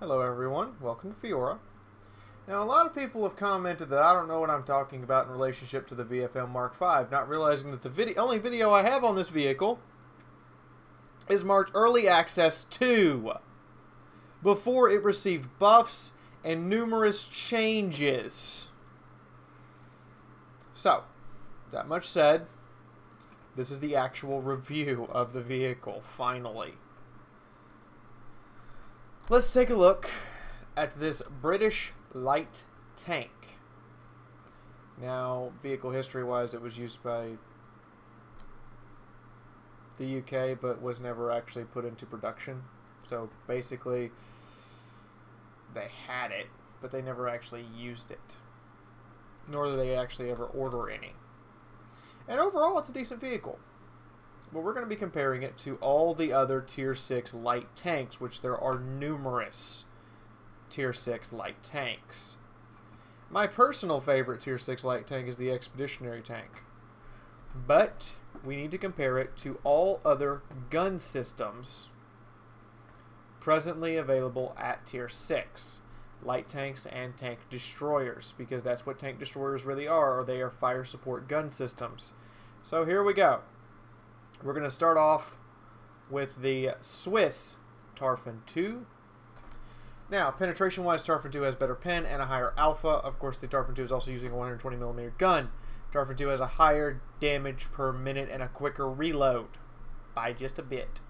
Hello everyone, welcome to Fiaura. Now a lot of people have commented that I don't know what I'm talking about in relationship to the VFM Mark V, not realizing that the only video I have on this vehicle is marked Early Access 2, before it received buffs and numerous changes. So, that much said, this is the actual review of the vehicle, finally. Let's take a look at this British light tank. Now, vehicle history-wise, it was used by the UK, but was never actually put into production. So, basically, they had it, but they never actually used it. Nor did they actually ever order any. And overall, it's a decent vehicle. But we're going to be comparing it to all the other Tier 6 light tanks, which there are numerous Tier 6 light tanks. My personal favorite Tier 6 light tank is the Expeditionary tank. But we need to compare it to all other gun systems presently available at Tier 6. Light tanks and tank destroyers, because that's what tank destroyers really are, or they are fire support gun systems. So here we go. We're going to start off with the Swiss Tarfin 2. Now, penetration-wise, Tarfin 2 has better pen and a higher alpha. Of course, the Tarfin 2 is also using a 120mm gun. Tarfin 2 has a higher damage per minute and a quicker reload by just a bit.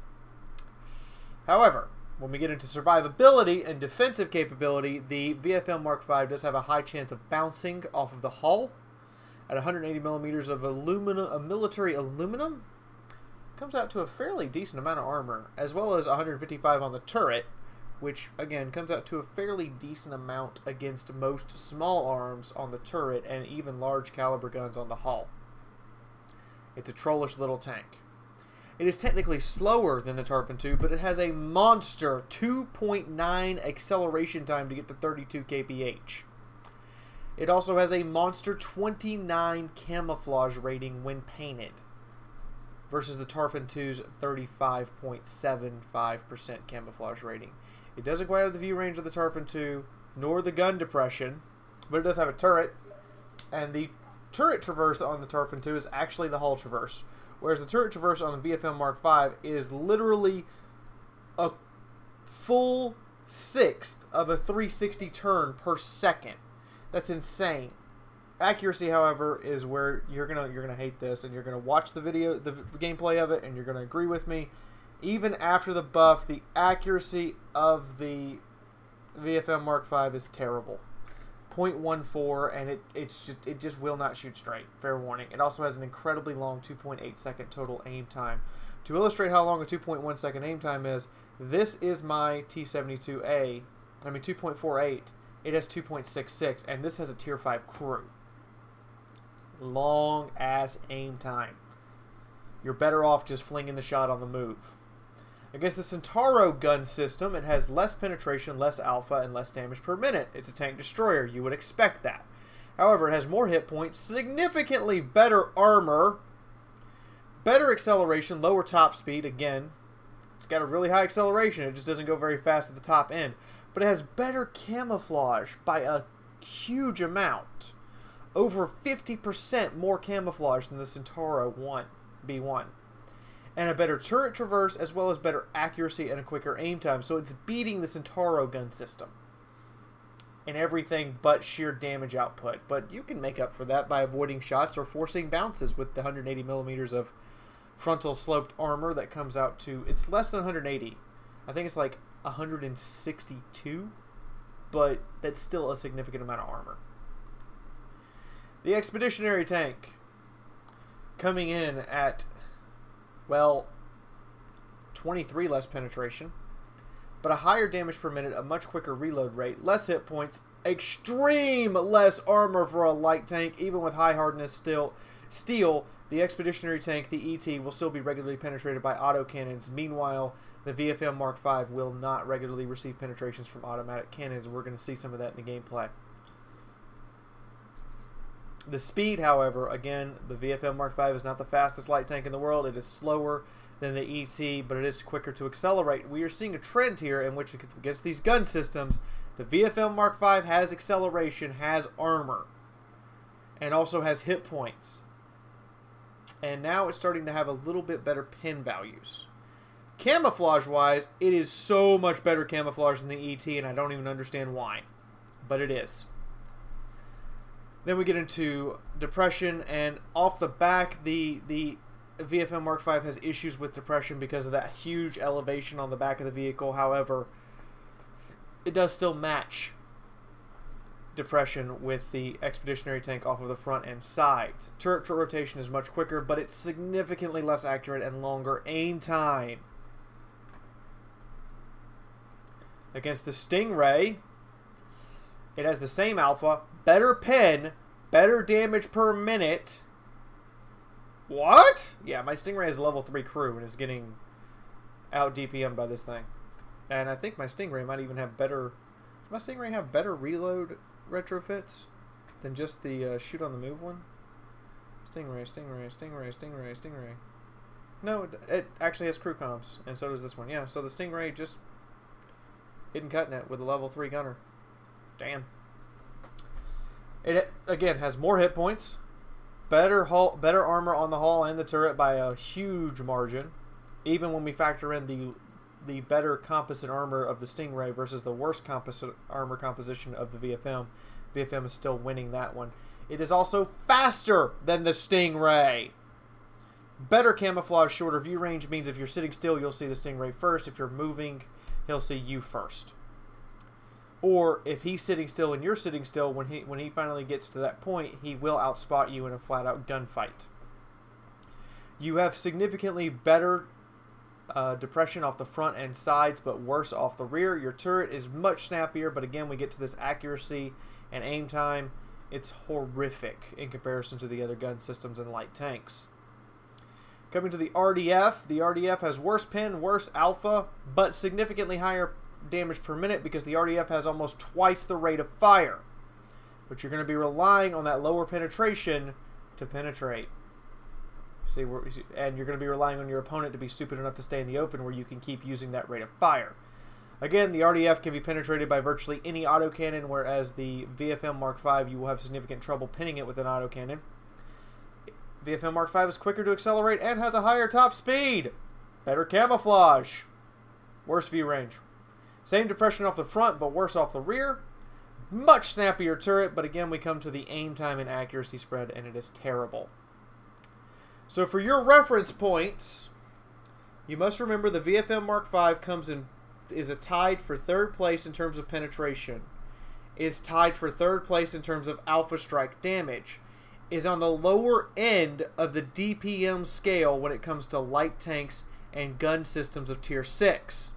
However, when we get into survivability and defensive capability, the VFM Mark V does have a high chance of bouncing off of the hull. At 180mm of aluminum, military aluminum, comes out to a fairly decent amount of armor, as well as 155 on the turret, which again comes out to a fairly decent amount against most small arms on the turret and even large caliber guns on the hull. It's a trollish little tank. It is technically slower than the Tarfin 2, but it has a monster 2.9 acceleration time to get to 32 kph. It also has a monster 29 camouflage rating when painted, versus the Tarfin 2's 35.75% camouflage rating. It doesn't quite have the view range of the Tarfin 2, nor the gun depression, but it does have a turret, and the turret traverse on the Tarfin 2 is actually the hull traverse, whereas the turret traverse on the VFM Mark V is literally a full sixth of a 360 turn per second. That's insane. Accuracy, however, is where you're gonna hate this, and you're gonna watch the video, the gameplay of it, and you're gonna agree with me. Even after the buff, the accuracy of the VFM Mark V is terrible. 0.14, and it just will not shoot straight. Fair warning. It also has an incredibly long 2.8 second total aim time. To illustrate how long a 2.1 second aim time is, this is my T72A. 2.48. It has 2.66, and this has a Tier 5 crew. Long ass aim time. You're better off just flinging the shot on the move. Against the Centauro gun system, it has less penetration, less alpha, and less damage per minute. It's a tank destroyer. You would expect that. However, it has more hit points, significantly better armor, better acceleration, lower top speed. Again, it's got a really high acceleration. It just doesn't go very fast at the top end. But it has better camouflage by a huge amount. Over 50% more camouflage than the Centauro B1. And a better turret traverse, as well as better accuracy and a quicker aim time. So it's beating the Centauro gun system in everything but sheer damage output. But you can make up for that by avoiding shots or forcing bounces with the 180mm of frontal sloped armor that comes out to... It's less than 180. I think it's like 162, but that's still a significant amount of armor. The Expeditionary tank, coming in at, well, 23 less penetration, but a higher damage per minute, a much quicker reload rate, less hit points, extreme less armor for a light tank, even with high hardness steel. The Expeditionary tank, the ET, will still be regularly penetrated by autocannons. Meanwhile, the VFM Mark V will not regularly receive penetrations from automatic cannons. We're going to see some of that in the gameplay. The speed, however, again, the VFM Mark V is not the fastest light tank in the world. It is slower than the ET, but it is quicker to accelerate. We are seeing a trend here in which, against these gun systems, the VFM Mark V has acceleration, has armor, and also has hit points. And now it's starting to have a little bit better pin values. Camouflage-wise, it is so much better camouflage than the ET, and I don't even understand why. But it is. Then we get into depression, and off the back, the VFM Mark V has issues with depression because of that huge elevation on the back of the vehicle. However, it does still match depression with the expeditionary tank off of the front and sides. Turret rotation is much quicker, but it's significantly less accurate and longer aim time. Against the Stingray, it has the same alpha, better pin, better damage per minute. What? Yeah, my Stingray has a level 3 crew and is getting out DPM by this thing. And I think my Stingray might even have better... Does my Stingray have better reload retrofits than just the shoot on the move one? Stingray. No, it actually has crew comms, and so does this one. Yeah, so the Stingray just isn't cutting it with a level 3 gunner. Damn. It, again, has more hit points, better armor on the hull and the turret by a huge margin, even when we factor in the better composite armor of the Stingray versus the worst composite armor composition of the VFM. VFM is still winning that one. It is also faster than the Stingray. Better camouflage, shorter view range means if you're sitting still, you'll see the Stingray first. If you're moving, he'll see you first. Or if he's sitting still and you're sitting still, when he finally gets to that point, he will outspot you in a flat-out gunfight. You have significantly better depression off the front and sides, but worse off the rear. Your turret is much snappier, but again, we get to this accuracy and aim time. It's horrific in comparison to the other gun systems and light tanks. Coming to the RDF has worse pin, worse alpha, but significantly higher damage per minute because the RDF has almost twice the rate of fire. But you're going to be relying on that lower penetration to penetrate. And you're going to be relying on your opponent to be stupid enough to stay in the open where you can keep using that rate of fire. Again, the RDF can be penetrated by virtually any autocannon, whereas the VFM Mark V, you will have significant trouble pinning it with an autocannon. VFM Mark V is quicker to accelerate and has a higher top speed. Better camouflage. Worse view range. Same depression off the front, but worse off the rear. Much snappier turret, but again, we come to the aim time and accuracy spread, and it is terrible. So for your reference points, you must remember the VFM Mark V is tied for third place in terms of penetration, is tied for third place in terms of alpha strike damage, is on the lower end of the DPM scale when it comes to light tanks and gun systems of Tier 6.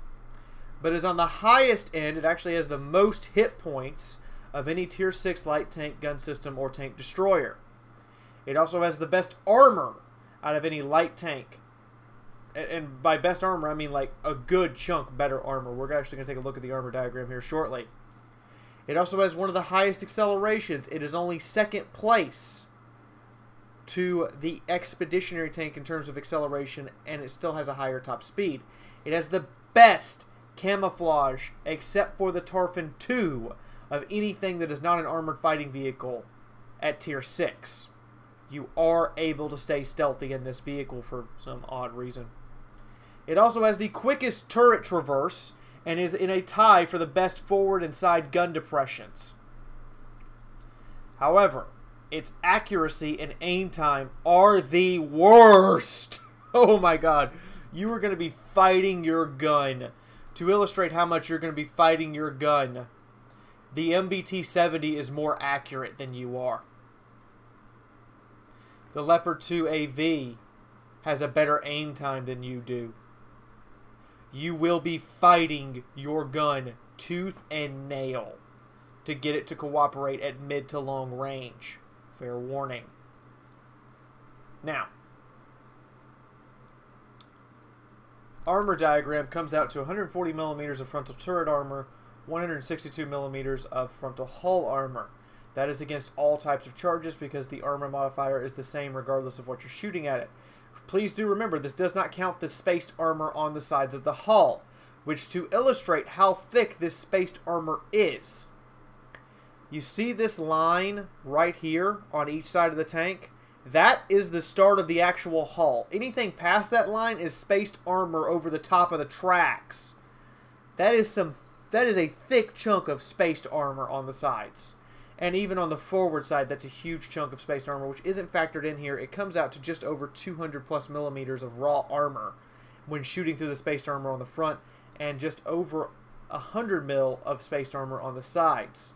But is on the highest end. It actually has the most hit points of any Tier 6 light tank, gun system, or tank destroyer. It also has the best armor out of any light tank. And by best armor, I mean like a good chunk better armor. We're actually going to take a look at the armor diagram here shortly. It also has one of the highest accelerations. It is only second place to the expeditionary tank in terms of acceleration, and it still has a higher top speed. It has the best camouflage, except for the Tarfin 2, of anything that is not an armored fighting vehicle at Tier 6. You are able to stay stealthy in this vehicle for some odd reason. It also has the quickest turret traverse and is in a tie for the best forward and side gun depressions. However, its accuracy and aim time are the worst. Oh my god. You are going to be fighting your gun. To illustrate how much you're going to be fighting your gun, the MBT-70 is more accurate than you are. The Leopard 2 AV has a better aim time than you do. You will be fighting your gun tooth and nail to get it to cooperate at mid to long range. Fair warning. Now, armor diagram comes out to 140 millimeters of frontal turret armor, 162 millimeters of frontal hull armor. That is against all types of charges because the armor modifier is the same regardless of what you're shooting at it. Please do remember, this does not count the spaced armor on the sides of the hull, which to illustrate how thick this spaced armor is. You see this line right here on each side of the tank? That is the start of the actual hull. Anything past that line is spaced armor over the top of the tracks. That is a thick chunk of spaced armor on the sides. And even on the forward side, that's a huge chunk of spaced armor, which isn't factored in here. It comes out to just over 200 plus millimeters of raw armor when shooting through the spaced armor on the front, and just over 100 mil of spaced armor on the sides.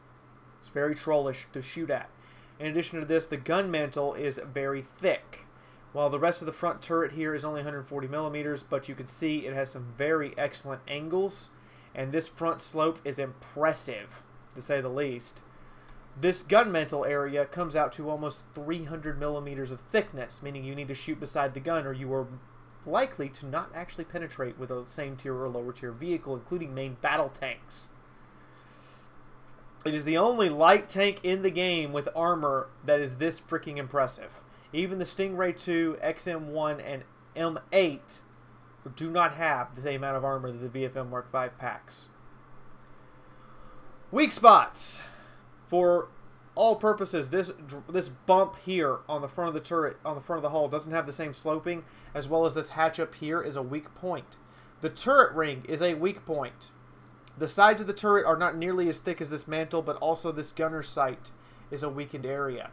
It's very trollish to shoot at. In addition to this, the gun mantle is very thick. While the rest of the front turret here is only 140 millimeters, but you can see it has some very excellent angles, and this front slope is impressive, to say the least. This gun mantle area comes out to almost 300 millimeters of thickness, meaning you need to shoot beside the gun or you are likely to not actually penetrate with a same tier or lower tier vehicle, including main battle tanks. It is the only light tank in the game with armor that is this freaking impressive. Even the Stingray 2, XM1, and M8 do not have the same amount of armor that the VFM Mark 5 packs. Weak spots. For all purposes, this bump here on the front of the turret, on the front of the hull, doesn't have the same sloping, as well as this hatch up here is a weak point. The turret ring is a weak point. The sides of the turret are not nearly as thick as this mantle, but also this gunner's sight is a weakened area.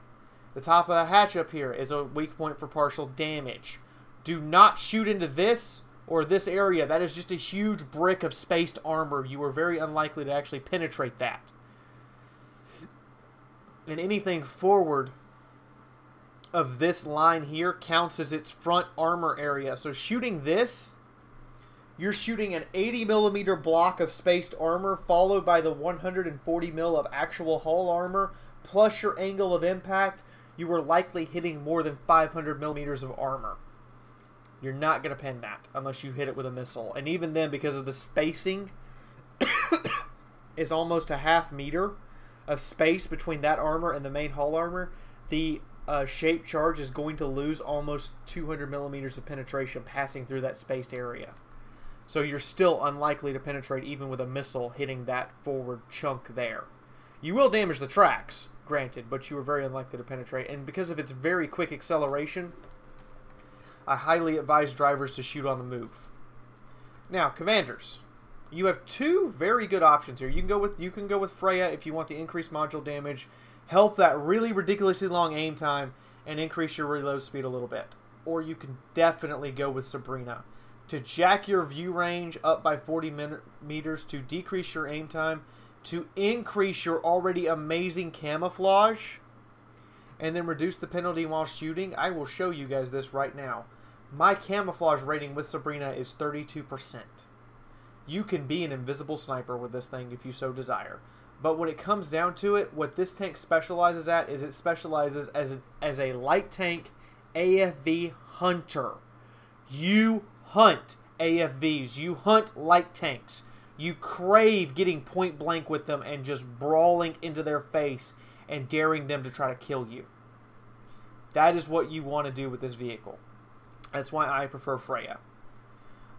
The top of the hatch up here is a weak point for partial damage. Do not shoot into this or this area. That is just a huge brick of spaced armor. You are very unlikely to actually penetrate that. And anything forward of this line here counts as its front armor area. So shooting this, you're shooting an 80 millimeter block of spaced armor followed by the 140 mil of actual hull armor plus your angle of impact. You are likely hitting more than 500 millimeters of armor. You're not going to pin that unless you hit it with a missile. And even then, because of the spacing, is almost a half meter of space between that armor and the main hull armor, the shape charge is going to lose almost 200 millimeters of penetration passing through that spaced area. So you're still unlikely to penetrate even with a missile hitting that forward chunk there. You will damage the tracks, granted, but you are very unlikely to penetrate. And because of its very quick acceleration, I highly advise drivers to shoot on the move. Now, commanders. You have two very good options here. You can go with Freya if you want the increased module damage, help that really ridiculously long aim time, and increase your reload speed a little bit. Or you can definitely go with Sabrina to jack your view range up by 40 meters, to decrease your aim time, to increase your already amazing camouflage, and then reduce the penalty while shooting. I will show you guys this right now. My camouflage rating with Sabrina is 32%. You can be an invisible sniper with this thing if you so desire. But when it comes down to it, what this tank specializes at is it specializes as a light tank AFV hunter. You hunt AFVs. You hunt light tanks. You crave getting point blank with them and just brawling into their face and daring them to try to kill you. That is what you want to do with this vehicle. That's why I prefer Freya.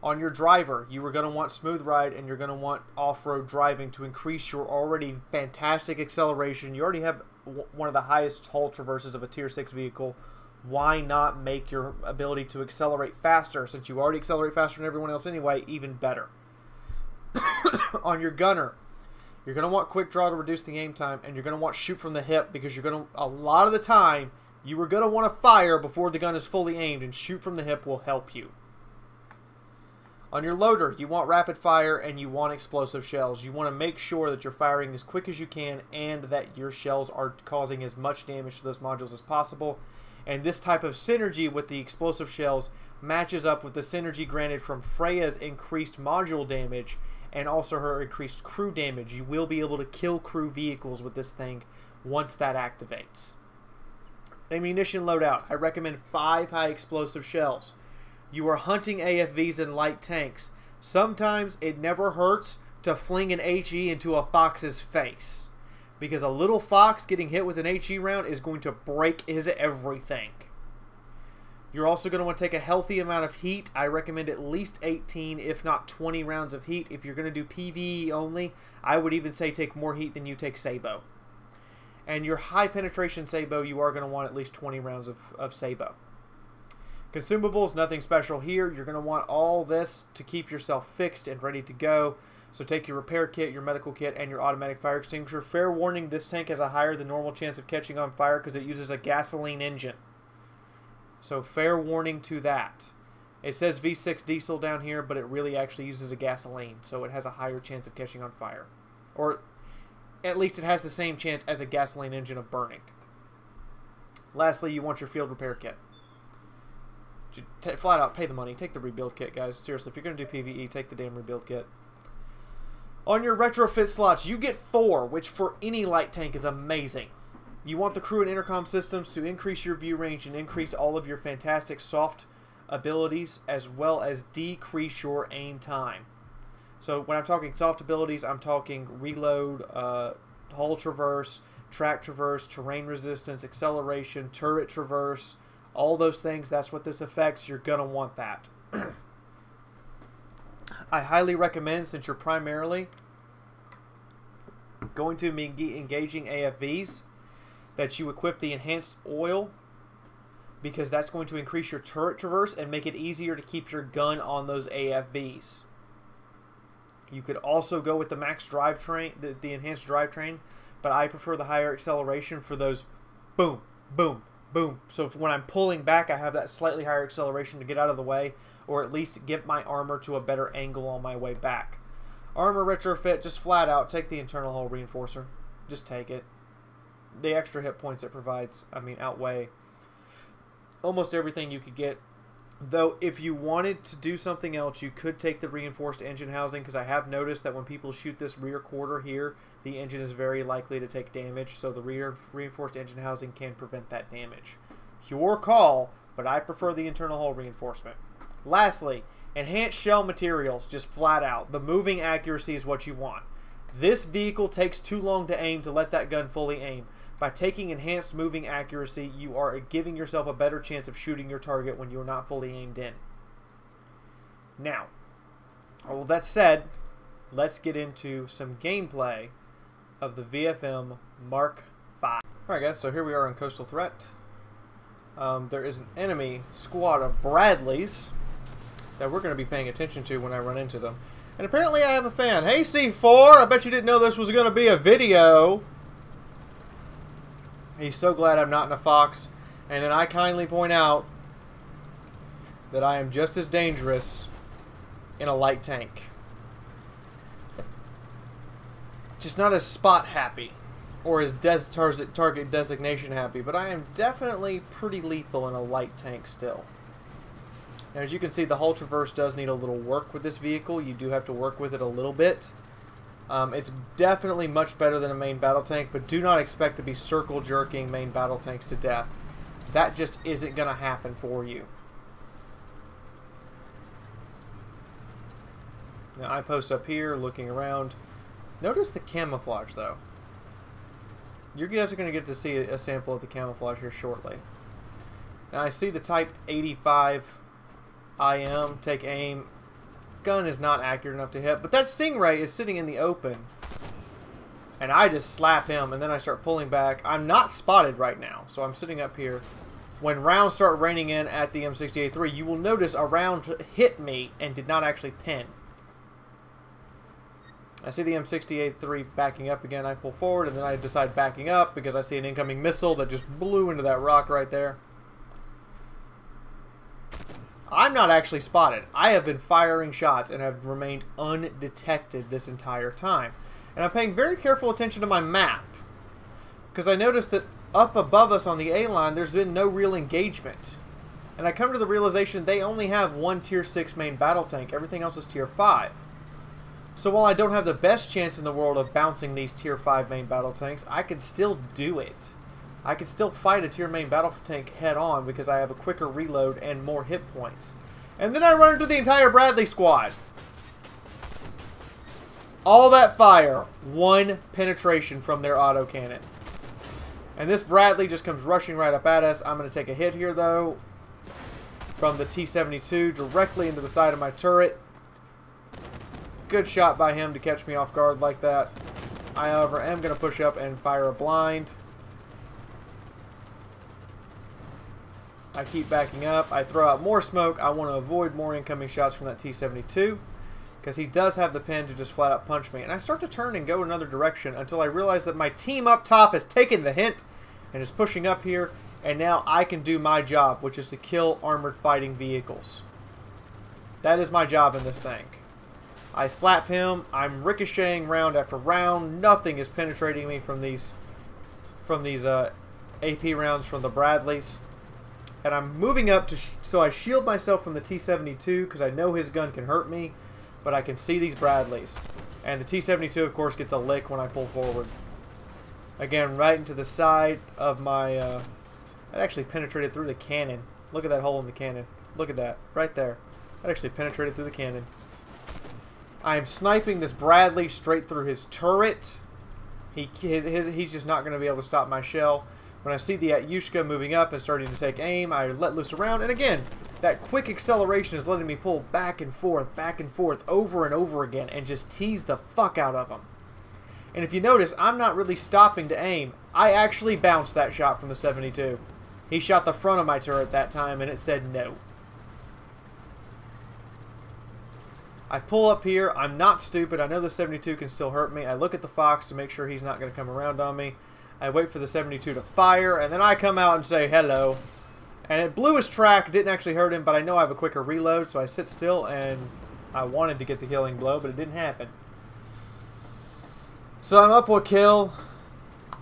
On your driver, you are going to want smooth ride and you're going to want off-road driving to increase your already fantastic acceleration. You already have one of the highest hull traverses of a tier 6 vehicle. Why not make your ability to accelerate faster, since you already accelerate faster than everyone else anyway, even better? On your gunner, you're going to want quick draw to reduce the aim time, and you're going to want shoot from the hip, because you're going to, a lot of the time, you are going to want to fire before the gun is fully aimed, and shoot from the hip will help you. On your loader, you want rapid fire and you want explosive shells. You want to make sure that you're firing as quick as you can and that your shells are causing as much damage to those modules as possible. And this type of synergy with the explosive shells matches up with the synergy granted from Freya's increased module damage and also her increased crew damage. You will be able to kill crew vehicles with this thing once that activates. Ammunition loadout. I recommend 5 high explosive shells. You are hunting AFVs and light tanks. Sometimes it never hurts to fling an HE into a fox's face, because a little fox getting hit with an HE round is going to break his everything. You're also going to want to take a healthy amount of heat. I recommend at least 18, if not 20 rounds of heat. If you're going to do PvE only, I would even say take more heat than you take Sabo. And your high penetration Sabo, you are going to want at least 20 rounds of Sabo. Consumables, nothing special here. You're going to want all this to keep yourself fixed and ready to go. So take your repair kit, your medical kit, and your automatic fire extinguisher. Fair warning, this tank has a higher than normal chance of catching on fire because it uses a gasoline engine. So fair warning to that. It says V6 diesel down here, but it really actually uses a gasoline, so it has a higher chance of catching on fire. Or at least it has the same chance as a gasoline engine of burning. Lastly, you want your field repair kit. Flat out, pay the money. Take the rebuild kit, guys. Seriously, if you're going to do PvE, take the damn rebuild kit. On your retrofit slots, you get 4, which for any light tank is amazing. You want the crew and intercom systems to increase your view range and increase all of your fantastic soft abilities, as well as decrease your aim time. So when I'm talking soft abilities, I'm talking reload, hull traverse, track traverse, terrain resistance, acceleration, turret traverse, all those things. That's what this affects. You're going to want that. I highly recommend, since you're primarily going to be engaging AFVs, that you equip the enhanced oil, because that's going to increase your turret traverse and make it easier to keep your gun on those AFVs. You could also go with the max drivetrain, the enhanced drivetrain, but I prefer the higher acceleration for those boom, boom, boom. So when I'm pulling back, I have that slightly higher acceleration to get out of the way, or at least get my armor to a better angle on my way back. Armor retrofit, just flat out, take the internal hull reinforcer. Just take it. The extra hit points it provides, I mean, outweigh almost everything you could get. Though, if you wanted to do something else, you could take the reinforced engine housing, because I have noticed that when people shoot this rear quarter here, the engine is very likely to take damage, so the reinforced engine housing can prevent that damage. Your call, but I prefer the internal hull reinforcement. Lastly, enhanced shell materials, just flat out. The moving accuracy is what you want. This vehicle takes too long to aim to let that gun fully aim. By taking enhanced moving accuracy, you are giving yourself a better chance of shooting your target when you're not fully aimed in. Now, all that said, let's get into some gameplay of the VFM Mark 5. Alright guys, so here we are on Coastal Threat. There is an enemy squad of Bradleys that we're going to be paying attention to when I run into them. And apparently I have a fan. Hey C4, I bet you didn't know this was going to be a video. He's so glad I'm not in a Fox. And then I kindly point out that I am just as dangerous in a light tank. Just not as spot happy or as target designation happy, but I am definitely pretty lethal in a light tank still. Now, as you can see, the hull traverse does need a little work with this vehicle. You do have to work with it a little bit. It's definitely much better than a main battle tank, but do not expect to be circle jerking main battle tanks to death. That just isn't going to happen for you. Now I post up here looking around. Notice the camouflage though. You guys are going to get to see a sample of the camouflage here shortly. Now I see the Type 85 IM, take aim. Gun is not accurate enough to hit, but that Stingray is sitting in the open, and I just slap him, and then I start pulling back. I'm not spotted right now, so I'm sitting up here. When rounds start raining in at the M68-3, you will notice a round hit me and did not actually pin. I see the M68-3 backing up again. I pull forward, and then I decide backing up because I see an incoming missile that just blew into that rock right there. I'm not actually spotted. I have been firing shots and have remained undetected this entire time. And I'm paying very careful attention to my map, because I noticed that up above us on the A line, there's been no real engagement. And I come to the realization they only have one Tier 6 main battle tank. Everything else is Tier 5. So while I don't have the best chance in the world of bouncing these Tier 5 main battle tanks, I can still do it. I can still fight a tier main battle tank head on because I have a quicker reload and more hit points. And then I run into the entire Bradley squad. All that fire, one penetration from their autocannon. And this Bradley just comes rushing right up at us. I'm going to take a hit here though. from the T-72 directly into the side of my turret. Good shot by him to catch me off guard like that. I, however, am going to push up and fire a blind. I keep backing up. I throw out more smoke. I want to avoid more incoming shots from that T-72 because he does have the pin to just flat out punch me. And I start to turn and go another direction until I realize that my team up top has taken the hint and is pushing up here. And now I can do my job, which is to kill armored fighting vehicles. That is my job in this thing. I slap him. I'm ricocheting round after round. Nothing is penetrating me from these AP rounds from the Bradleys. And I'm moving up to so I shield myself from the T-72 because I know his gun can hurt me, but I can see these Bradleys. And the T-72, of course, gets a lick when I pull forward. Again, right into the side of my... it actually penetrated through the cannon. Look at that hole in the cannon. Look at that. Right there. That actually penetrated through the cannon. I am sniping this Bradley straight through his turret. He's just not going to be able to stop my shell. When I see the Atyushka moving up and starting to take aim, I let loose a round. And again, that quick acceleration is letting me pull back and forth, over and over again, and just tease the fuck out of him. And if you notice, I'm not really stopping to aim. I actually bounced that shot from the 72. He shot the front of my turret that time, and it said no. I pull up here. I'm not stupid. I know the 72 can still hurt me. I look at the Fox to make sure he's not going to come around on me. I wait for the 72 to fire, and then I come out and say hello. And it blew his track. Didn't actually hurt him, but I know I have a quicker reload, so I sit still, and I wanted to get the killing blow, but it didn't happen. So I'm up with a kill,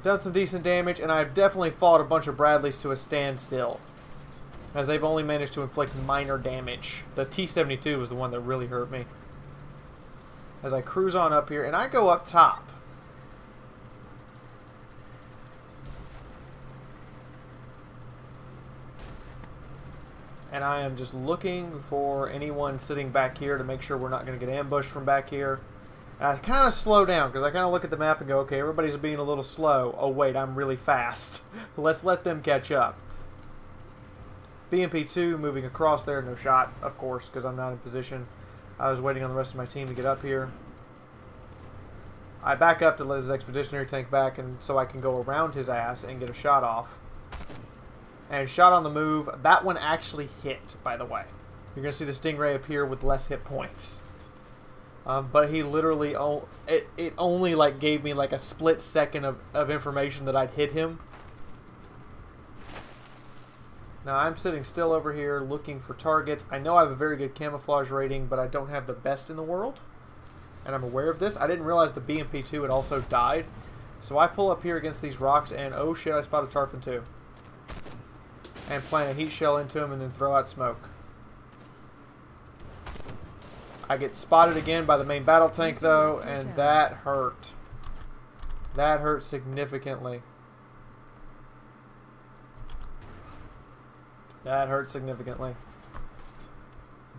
done some decent damage, and I've definitely fought a bunch of Bradleys to a standstill, as they've only managed to inflict minor damage. The T-72 was the one that really hurt me. As I cruise on up here, and I go up top. And I am just looking for anyone sitting back here to make sure we're not going to get ambushed from back here. And I kind of slow down because I kind of look at the map and go, okay, everybody's being a little slow. Oh, wait, I'm really fast. Let's let them catch up. BMP-2 moving across there. No shot, of course, because I'm not in position. I was waiting on the rest of my team to get up here. I back up to let his expeditionary tank back and so I can go around his ass and get a shot off. And shot on the move. That one actually hit, by the way. You're going to see the Stingray appear with less hit points. But he literally... It only like gave me like a split second of information that I'd hit him. Now I'm sitting still over here looking for targets. I know I have a very good camouflage rating, but I don't have the best in the world. And I'm aware of this. I didn't realize the BMP-2 had also died. So I pull up here against these rocks and oh shit, I spot a Tarpon 2. And plant a heat shell into him and then throw out smoke. I get spotted again by the main battle tank though, and that hurt. That hurt significantly. That hurt significantly.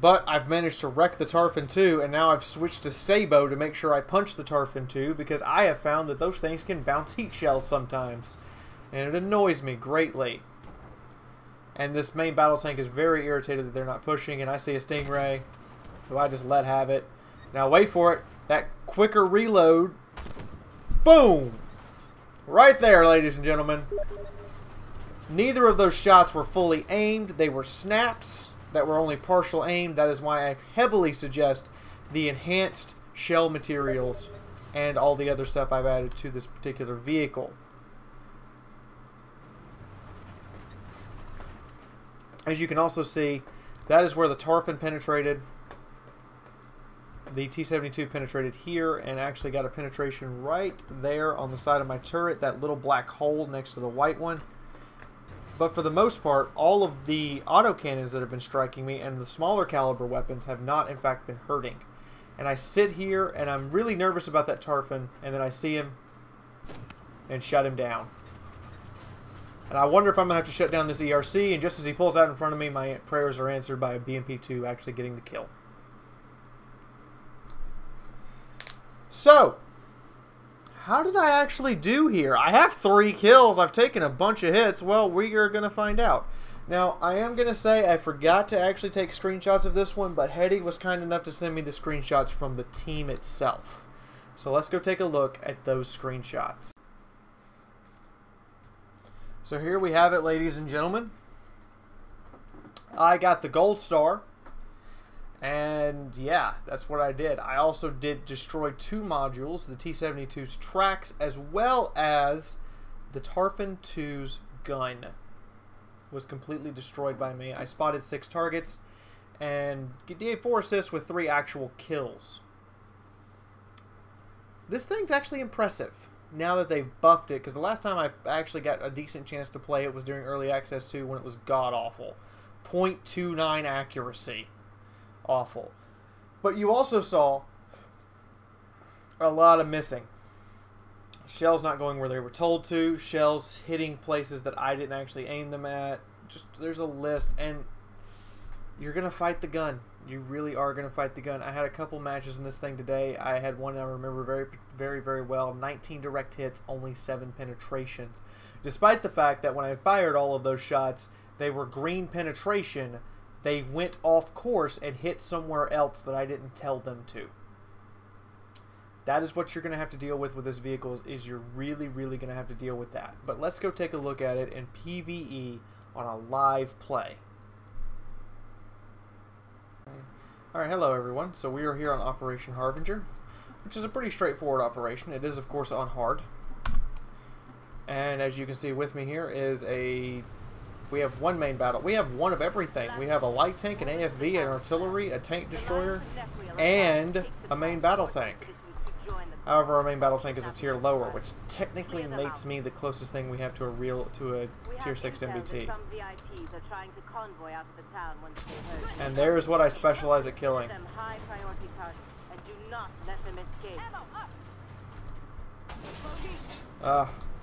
But I've managed to wreck the Tarpon 2, and now I've switched to Sabo to make sure I punch the Tarpon 2 because I have found that those things can bounce heat shells sometimes. And it annoys me greatly. And this main battle tank is very irritated that they're not pushing. And I see a Stingray, who I just let have it. Now wait for it. That quicker reload. Boom! Right there, ladies and gentlemen. Neither of those shots were fully aimed. They were snaps that were only partial aimed. That is why I heavily suggest the enhanced shell materials and all the other stuff I've added to this particular vehicle. As you can also see, that is where the Tarpon penetrated. The T-72 penetrated here and actually got a penetration right there on the side of my turret, that little black hole next to the white one. But for the most part, all of the autocannons that have been striking me and the smaller caliber weapons have not, in fact, been hurting. And I sit here and I'm really nervous about that Tarpon, and then I see him and shut him down. And I wonder if I'm going to have to shut down this ERC, and just as he pulls out in front of me, my prayers are answered by a BMP-2 actually getting the kill. So, how did I actually do here? I have 3 kills. I've taken a bunch of hits. Well, we are going to find out. Now, I am going to say I forgot to actually take screenshots of this one, but Hetty was kind enough to send me the screenshots from the team itself. So let's go take a look at those screenshots. So here we have it, ladies and gentlemen. I got the gold star. And yeah, that's what I did. I also did destroy 2 modules, the T-72's tracks, as well as the Tarfin 2's gun was completely destroyed by me. I spotted 6 targets and did 4 assists with 3 actual kills. This thing's actually impressive now that they've buffed it, because the last time I actually got a decent chance to play it was during Early Access 2 when it was god-awful. 0.29 accuracy. Awful. But you also saw a lot of missing. Shells not going where they were told to. Shells hitting places that I didn't actually aim them at. Just, there's a list. And you're going to fight the gun. You really are going to fight the gun. I had a couple matches in this thing today. I had one I remember very well. 19 direct hits, only 7 penetrations. Despite the fact that when I fired all of those shots, they were green penetration. They went off course and hit somewhere else that I didn't tell them to. That is what you're going to have to deal with this vehicle, is you're really going to have to deal with that. But let's go take a look at it in PvE on a live play. Alright, hello everyone. So we are here on Operation Harbinger, which is a pretty straightforward operation. It is, of course, on hard. And as you can see with me here is we have one main battle. We have one of everything. We have a light tank, an AFV, an artillery, a tank destroyer, and a main battle tank. However, our main battle tank is a tier lower, which technically makes me the closest thing we have to a tier 6 MBT. And there's what I specialize at killing.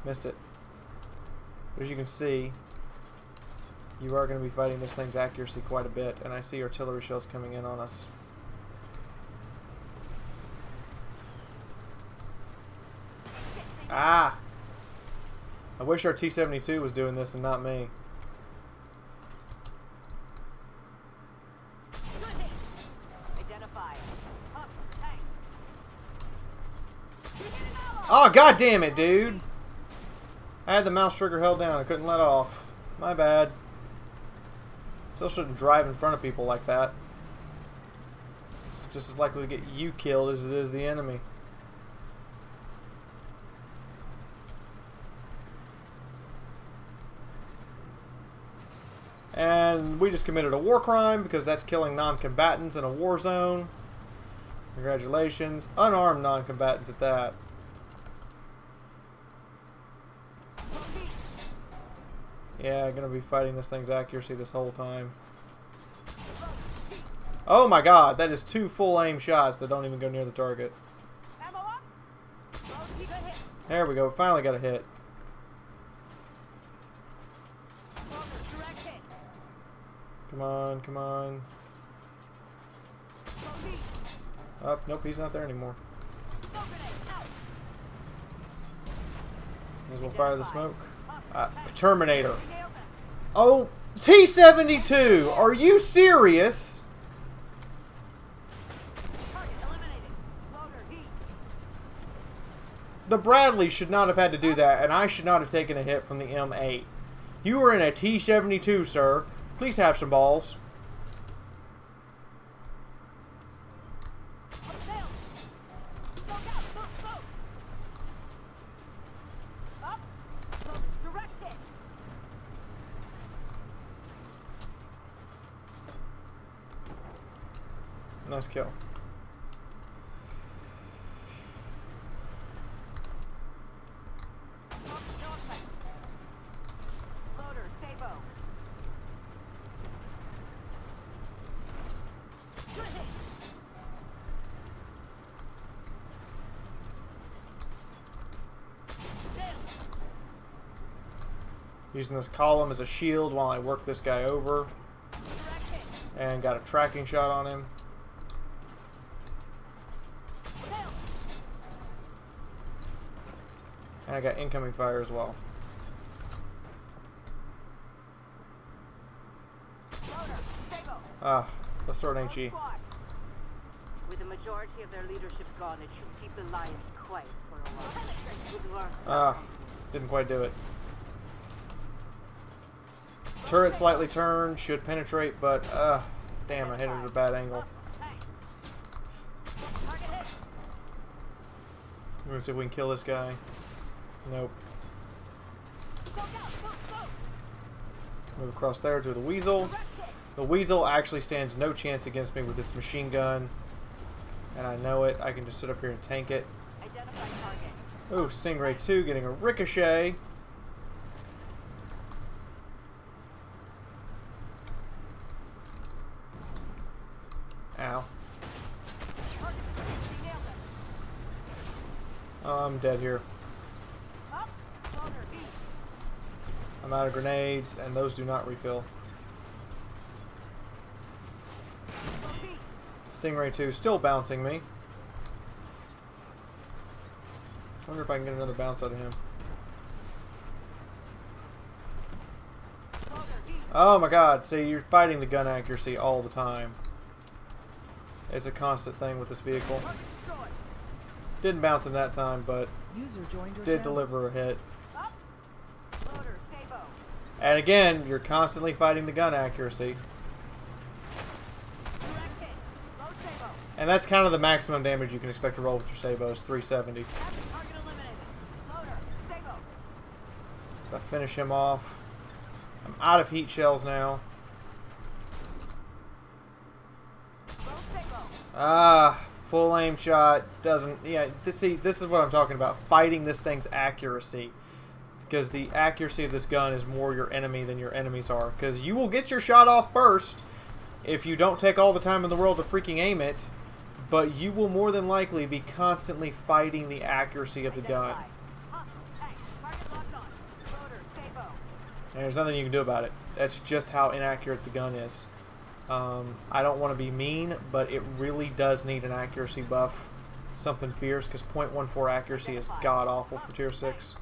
Missed it. But as you can see, you are going to be fighting this thing's accuracy quite a bit, and I see artillery shells coming in on us. Ah! I wish our T-72 was doing this and not me. Oh, god damn it, dude! I had the mouse trigger held down. I couldn't let off. My bad. Still shouldn't drive in front of people like that. It's just as likely to get you killed as it is the enemy. And we just committed a war crime because that's killing non-combatants in a war zone. Congratulations. Unarmed non-combatants at that. Yeah, gonna be fighting this thing's accuracy this whole time. Oh my god, that is 2 full aim shots that don't even go near the target. There we go, finally got a hit. Come on, come on. Oh, nope, he's not there anymore. Might as well fire the smoke. Terminator. Oh, T-72! Are you serious? The Bradley should not have had to do that, and I should not have taken a hit from the M8. You were in a T-72, sir. Please have some balls. Nice kill. Using this column as a shield while I work this guy over. And got a tracking shot on him. And I got incoming fire as well. Ah, the sword ain't she. With the majority of their leadership gone, it should keep the Lions quiet for a while. Ah, didn't quite do it. Turret slightly turned, should penetrate, but damn, I hit it at a bad angle. We're gonna see if we can kill this guy. Nope. Move across there to the Weasel. The Weasel actually stands no chance against me with its machine gun. And I know it. I can just sit up here and tank it. Oh, Stingray 2 getting a ricochet. Ow. Oh, I'm dead here. I'm out of grenades, and those do not refill. Stingray 2 still bouncing me. Wonder if I can get another bounce out of him. Oh my god, see, you're fighting the gun accuracy all the time. It's a constant thing with this vehicle. Didn't bounce him that time, but did deliver a hit. And again, you're constantly fighting the gun accuracy. And that's kind of the maximum damage you can expect to roll with your sabos, 370. So I finish him off. I'm out of heat shells now. Ah, full aim shot doesn't. Yeah, see, this is what I'm talking about. Fighting this thing's accuracy. Because the accuracy of this gun is more your enemy than your enemies are. Because you will get your shot off first if you don't take all the time in the world to freaking aim it. But you will more than likely be constantly fighting the accuracy of the gun. And there's nothing you can do about it. That's just how inaccurate the gun is. I don't want to be mean, but it really does need an accuracy buff. Something fierce, because 0.14 accuracy is god-awful for tier 6.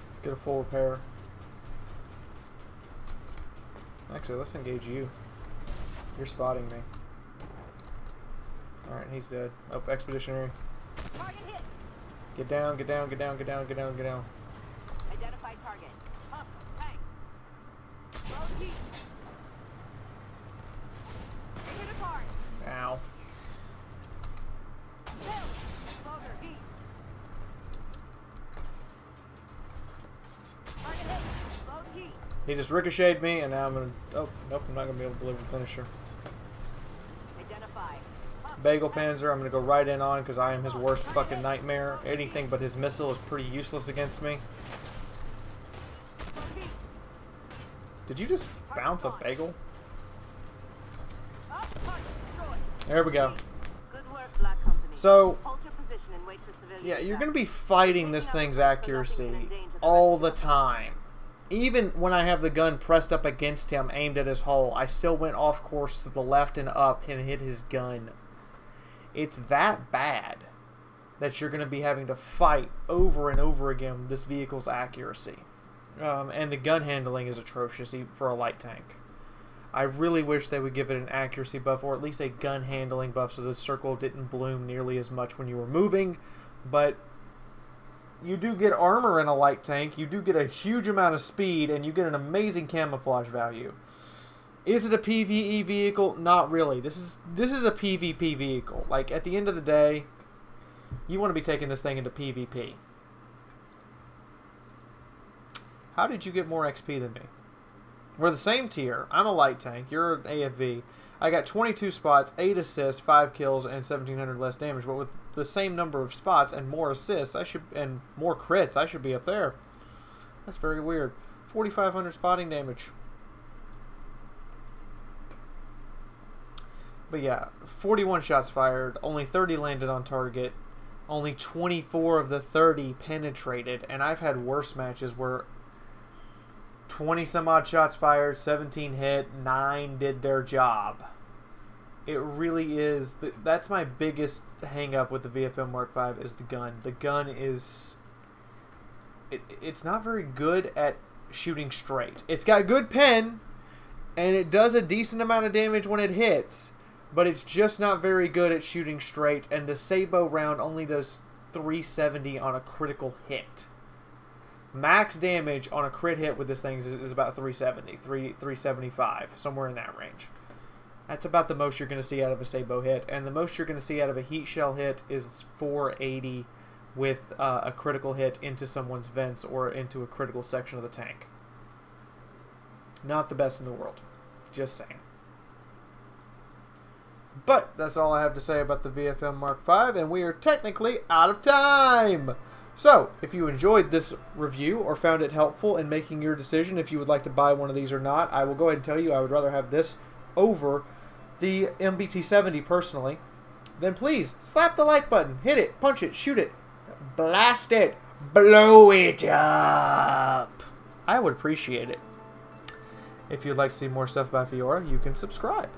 Let's get a full repair. Actually, let's engage you. You're spotting me. Alright, he's dead. Oh, expeditionary. Get down, get down, get down, get down, get down, get down. Identified target. Up, tank. Ow. He just ricocheted me, and now I'm gonna. Oh, nope, I'm not gonna be able to deliver the finisher. Bagel Panzer, I'm gonna go right in on because I am his worst fucking nightmare. Anything but his missile is pretty useless against me. Did you just bounce a bagel? There we go. So, yeah, you're gonna be fighting this thing's accuracy all the time. Even when I have the gun pressed up against him, aimed at his hull, I still went off course to the left and up and hit his gun. It's that bad that you're going to be having to fight over and over again this vehicle's accuracy. And the gun handling is atrocious for a light tank. I really wish they would give it an accuracy buff or at least a gun handling buff so the circle didn't bloom nearly as much when you were moving. But you do get armor in a light tank, you do get a huge amount of speed, and you get an amazing camouflage value. Is it a PvE vehicle? Not really. This is a PvP vehicle. Like, at the end of the day, you want to be taking this thing into PvP. How did you get more XP than me? We're the same tier. I'm a light tank. You're an AFV. I got 22 spots, 8 assists, 5 kills, and 1,700 less damage. But with the same number of spots and more assists, and more crits, I should be up there. That's very weird. 4,500 spotting damage. But yeah, 41 shots fired, only 30 landed on target, only 24 of the 30 penetrated, and I've had worse matches where 20 some odd shots fired, 17 hit, 9 did their job. It really is. That's my biggest hang up with the VFM Mark V is the gun. The gun is... It's not very good at shooting straight. It's got good pen, and it does a decent amount of damage when it hits, but it's just not very good at shooting straight, and the Sabo round only does 370 on a critical hit. Max damage on a crit hit with this thing is about 370, 375, somewhere in that range. That's about the most you're going to see out of a Sabo hit, and the most you're going to see out of a heat shell hit is 480 with a critical hit into someone's vents or into a critical section of the tank. Not the best in the world. Just saying. But that's all I have to say about the VFM Mark V, and we are technically out of time! So, if you enjoyed this review or found it helpful in making your decision if you would like to buy one of these or not, I will go ahead and tell you I would rather have this over the MBT-70 personally. Then please, slap the like button, hit it, punch it, shoot it, blast it, blow it up. I would appreciate it. If you'd like to see more stuff by Fiaura, you can subscribe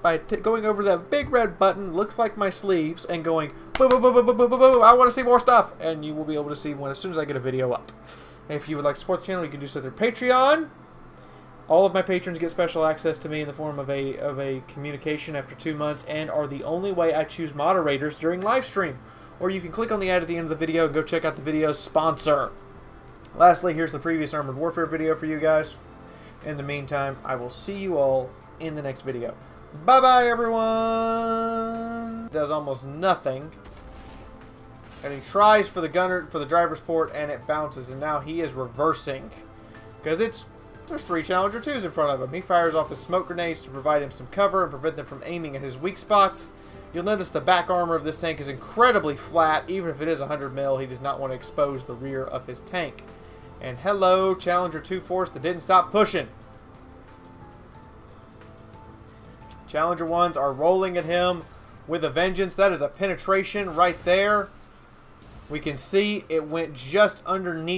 by going over that big red button, looks like my sleeves, and going, boo, boo, boo, boo, boo, boo, boo, boo, I want to see more stuff, and you will be able to see one as soon as I get a video up. If you would like to support the channel, you can do so through Patreon. All of my patrons get special access to me in the form of a communication after 2 months, and are the only way I choose moderators during live stream. Or you can click on the ad at the end of the video and go check out the video's sponsor. Lastly, here's the previous Armored Warfare video for you guys. In the meantime, I will see you all in the next video. Bye-bye, everyone! Does almost nothing. And he tries for the driver's port, and it bounces, and now he is reversing. Because there's 3 Challenger 2s in front of him. He fires off his smoke grenades to provide him some cover and prevent them from aiming at his weak spots. You'll notice the back armor of this tank is incredibly flat. Even if it is 100 mil, he does not want to expose the rear of his tank. And hello, Challenger 2 force that didn't stop pushing. Challenger 1s are rolling at him with a vengeance. That is a penetration right there. We can see it went just underneath